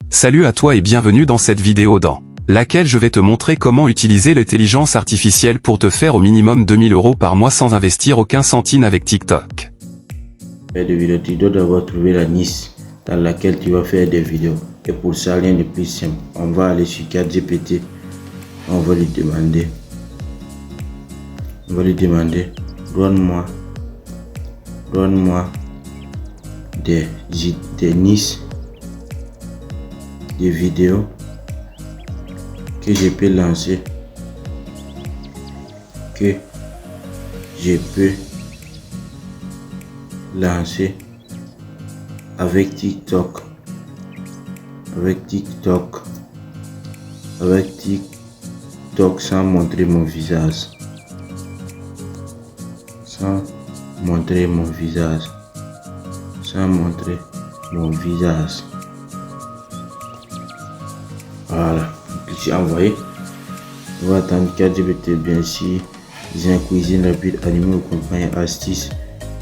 Salut à toi et bienvenue dans cette vidéo dans laquelle je vais te montrer comment utiliser l'intelligence artificielle pour te faire au minimum 2000 € par mois sans investir aucun centime avec TikTok. Tu dois d'abord trouver la niche dans laquelle tu vas faire des vidéos. Et pour ça, rien de plus simple. On va aller sur ChatGPT. On va lui demander. Donne-moi des niches de vidéos que je peux lancer, avec TikTok, sans montrer mon visage, Voilà, clique sur envoyer. On va attendre ChatGPT bien sûr. Design, cuisine rapide, animaux ou compagnie, astuces,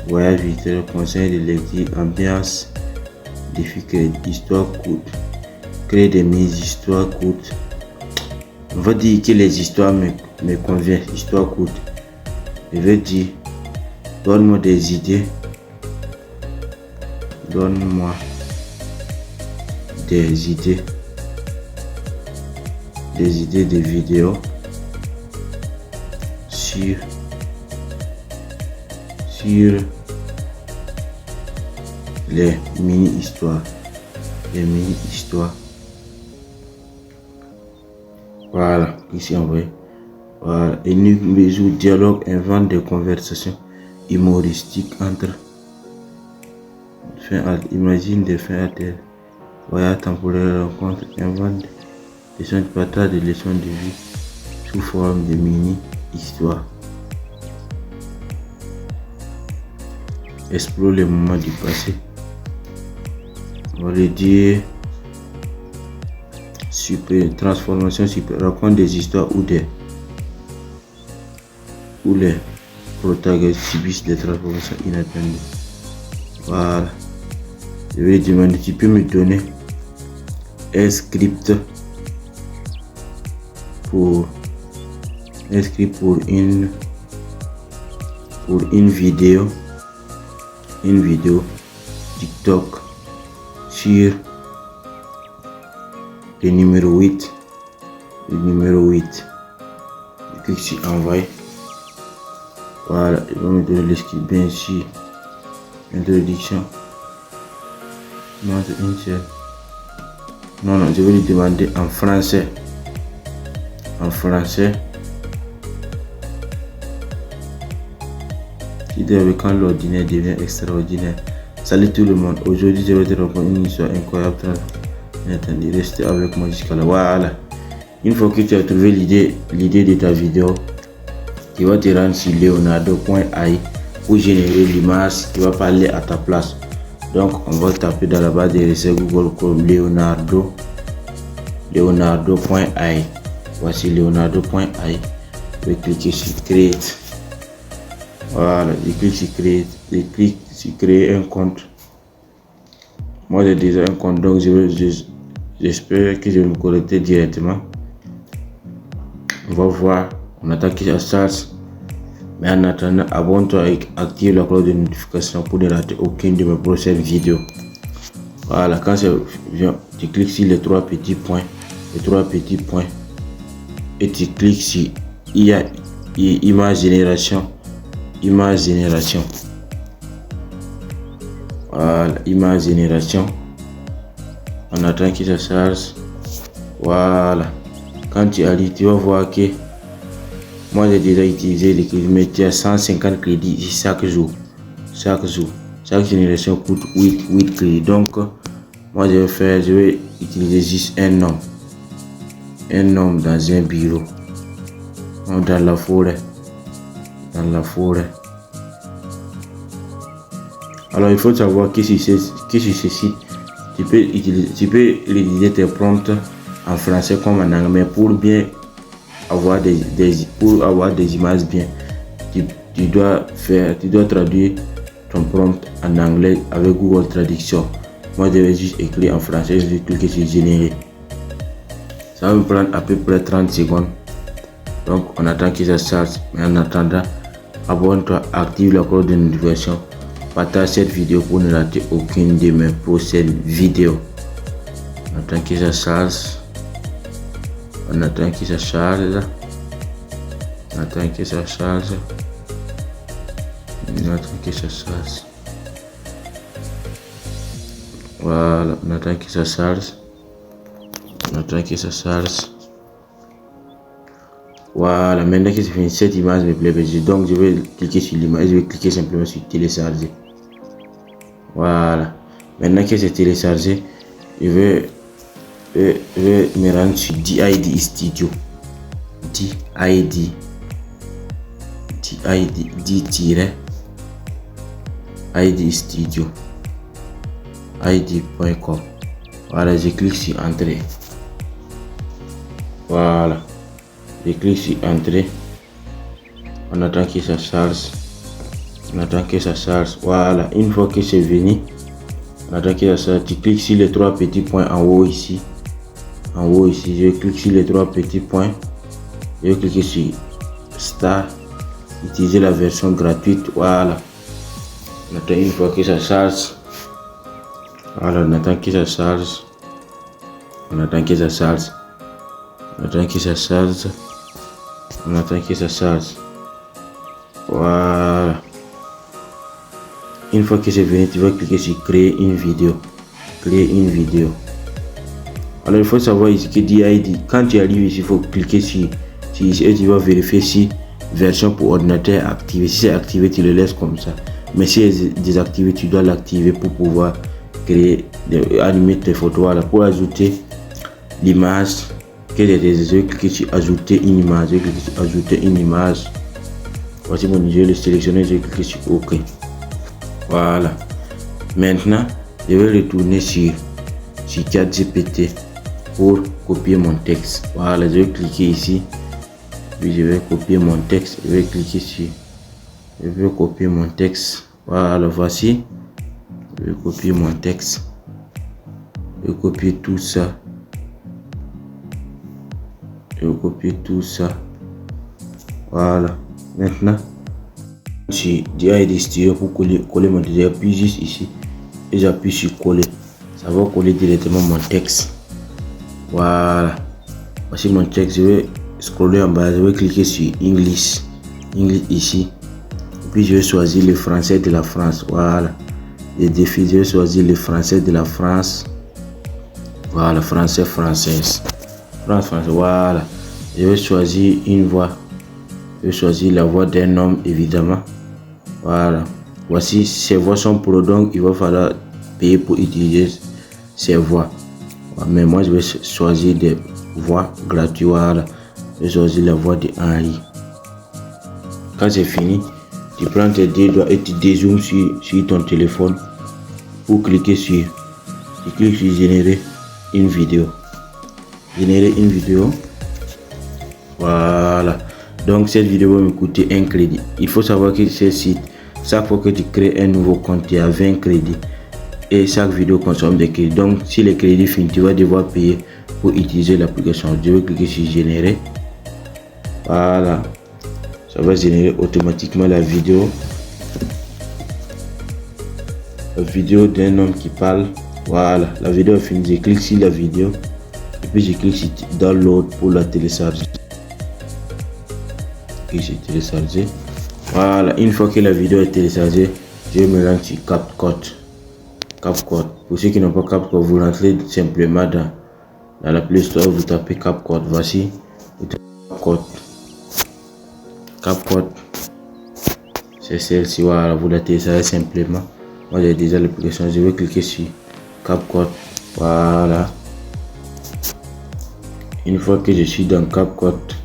voyage, visiteurs, conseils de lecture, ambiance, défi, histoire courte. Créer des mini-histoires courtes. On va dire que les histoires me conviennent. Histoire courte. Je vais dire, donne-moi des idées. Des idées de vidéos sur les mini-histoires. Voilà, ici envoyé. Voilà, et nous dialogue, invente des conversations humoristiques entre imagine des fins à terre, voyage temporaire, rencontre, invente des leçons de partage, des leçons de vie sous forme de mini-histoire. Explore les moments du passé. On va le dire transformation super, raconte des histoires où les protagonistes subissent des transformations inattendues. Voilà. Je vais demander, tu peux me donner un script pour une vidéo TikTok sur le numéro 8. Je clique sur envoyer. Voilà, il va me donner le script bien sûr. Introduction. Non, je vais lui demander en français. Quand l'ordinaire devient extraordinaire. Salut tout le monde. Aujourd'hui, je vais te raconter une histoire incroyable. Restez avec moi jusqu'à là. Voilà. Une fois que tu as trouvé l'idée de ta vidéo, tu vas te rendre sur leonardo.ai pour générer l'image qui va parler à ta place. Donc, on va taper dans la barre de recherche Google comme leonardo.ai. Voici leonardo.ai. Je vais cliquer sur Create. Voilà, je clique sur créer un compte. Moi, j'ai déjà un compte, donc j'espère que je vais me connecter directement. On va voir. On attend que ça charge. Mais en attendant, abonne-toi et active la cloche de notification pour ne rater aucune de mes prochaines vidéos. Voilà, quand ça vient, tu cliques sur les trois petits points et tu cliques sur image génération. Voilà, image génération. On attend que ça charge. Voilà, quand tu arrives, tu vas voir que moi j'ai déjà utilisé les crédits, mais tu as 150 crédits chaque jour. Chaque génération coûte 8 crédits. Donc moi je vais utiliser juste un homme dans un bureau, dans la forêt. Alors il faut savoir que sur ce site, tu peux rédiger tes prompts en français comme en anglais, mais pour bien avoir des images bien, tu dois traduire ton prompt en anglais avec Google Traduction. Moi je vais juste écrire en français, je vais cliquer sur générer. Ça va me prendre à peu près 30 secondes. Donc on attend que ça charge. Mais en attendant, abonne-toi, active la cloche de notification, partage cette vidéo pour ne rater aucune de mes prochaines vidéos. On attend que ça charge. On attend que ça charge. On attend que ça charge. On attend que ça charge. Voilà, on attend que ça charge. On attend que ça charge. Voilà, maintenant que c'est fini, cette image me plaît. Donc je vais cliquer sur l'image, je vais cliquer simplement sur télécharger. Voilà, maintenant que c'est téléchargé, je vais me rendre sur DID Studio. DID Studio. ID.com. Voilà, je clique sur entrée. Voilà, je clique sur entrée. On attend que ça charge. On attend que ça charge. Voilà, une fois que c'est venu, on attend que ça charge. Tu cliques sur les trois petits points en haut ici. En haut ici, je clique sur les trois petits points. Je vais cliquer sur Start. Utiliser la version gratuite. Voilà. On attend une fois que ça charge. Voilà, on attend que ça charge. On attend que ça charge. On attend que ça charge. On attend que ça charge. Voilà. Une fois que c'est venu, tu vas cliquer sur créer une vidéo. Créer une vidéo. Alors il faut savoir ici que DID, quand tu arrives ici, il faut cliquer sur ici et tu vas vérifier si version pour ordinateur est activée. Si c'est activé, tu le laisses comme ça. Mais si c'est désactivé, tu dois l'activer pour pouvoir créer, animer tes photos. Voilà, pour ajouter l'image que j'ai des yeux, cliquer sur ajouter une image. Je clique sur ajouter une image. Voici mon jeu, le sélectionner, je clique sur OK. Voilà. Maintenant, je vais retourner sur ChatGPT pour copier mon texte. Voilà, je vais cliquer ici. Puis je vais copier mon texte. Je vais cliquer sur. Je vais copier mon texte. Voilà, voici. Je vais copier mon texte. Je vais copier tout ça. Je vais copier tout ça. Voilà. Maintenant, sur DID Studio pour coller mon texte, j'appuie juste ici et j'appuie sur coller. Ça va coller directement mon texte. Voilà. Voici mon texte. Je vais scroller en bas. Je vais cliquer sur English. English ici. Et puis je vais choisir le français de la France. Voilà. Les défis, je vais choisir le français de la France. Voilà, français, française. France, français. Voilà. Je vais choisir une voix. Je vais choisir la voix d'un homme, évidemment. Voilà. Voici, ces voix sont pro, donc il va falloir payer pour utiliser ces voix. Mais moi, je vais choisir des voix gratuites. Voilà. Je vais choisir la voix de Henri. Quand c'est fini, tu prends tes deux doigts et tu dézoomes sur ton téléphone pour cliquer sur. Tu cliques sur générer une vidéo. Générer une vidéo. Voilà. Donc cette vidéo va me coûter un crédit. Il faut savoir que ce site, chaque fois que tu crées un nouveau compte, tu as 20 crédits. Et chaque vidéo consomme des crédits. Donc si les crédits finissent, tu vas devoir payer pour utiliser l'application. Je vais cliquer sur générer. Voilà. Ça va générer automatiquement la vidéo. La vidéo d'un homme qui parle. Voilà. La vidéo est finie. Je clique sur la vidéo. Et puis je clique sur download pour la télécharger. J'ai téléchargé. Voilà, une fois que la vidéo est téléchargée, je vais me rendre sur CapCut. CapCut. Pour ceux qui n'ont pas CapCut, vous rentrez simplement dans la Play Store, vous tapez CapCut. Voici, vous tapez CapCut. C'est celle-ci. Voilà, vous la téléchargez simplement. Moi j'ai déjà l'application, je vais cliquer sur CapCut. Voilà. Une fois que je suis dans CapCut,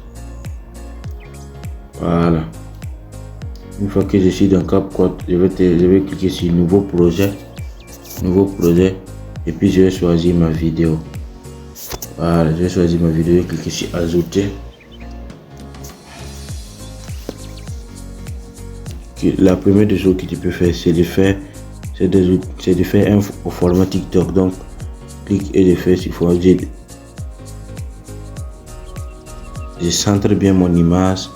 voilà. Une fois que je suis dans CapCut, je vais cliquer sur nouveau projet. Nouveau projet. Et puis je vais choisir ma vidéo. Voilà, je vais choisir ma vidéo et cliquer sur ajouter. La première des choses que tu peux faire, c'est c'est de faire au format TikTok. Donc clique et de faire sur format. Je centre bien mon image.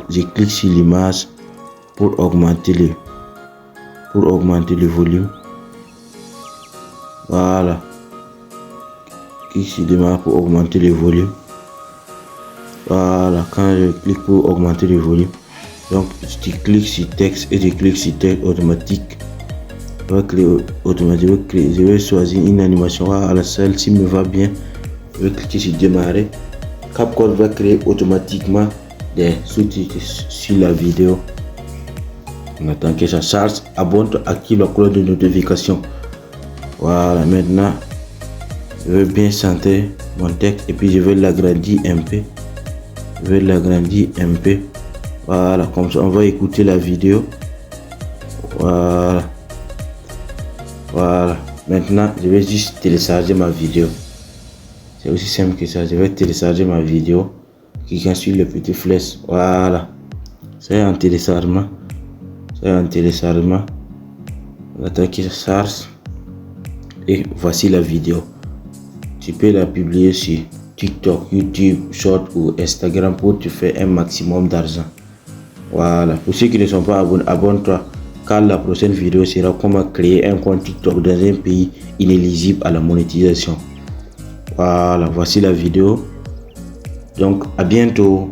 Je clique sur l'image pour augmenter le volume. Voilà. Clique sur l'image pour augmenter le volume. Voilà, quand je clique pour augmenter le volume, donc je clique sur texte et je clique sur texte automatique. Je vais créer automatique. Je vais choisir une animation. Voilà, celle-ci me va bien. Je vais cliquer sur démarrer. CapCut va créer automatiquement des sous-titres sur la vidéo. On attend que ça charge. Abonne-toi, active la cloche de notification. Voilà, maintenant je vais bien centrer mon texte et puis je vais l'agrandir un peu. Voilà, comme ça on va écouter la vidéo. Voilà. Maintenant je vais juste télécharger ma vidéo. C'est aussi simple que ça. Je vais télécharger ma vidéo. Cliquant sur le petit flèche. Voilà. C'est en téléchargement. On attend que ça charge. Et voici la vidéo. Tu peux la publier sur TikTok, YouTube, Short ou Instagram pour te faire un maximum d'argent. Voilà. Pour ceux qui ne sont pas abonnés, abonne-toi. Car la prochaine vidéo sera comment créer un compte TikTok dans un pays inéligible à la monétisation. Voilà, voici la vidéo. Donc à bientôt.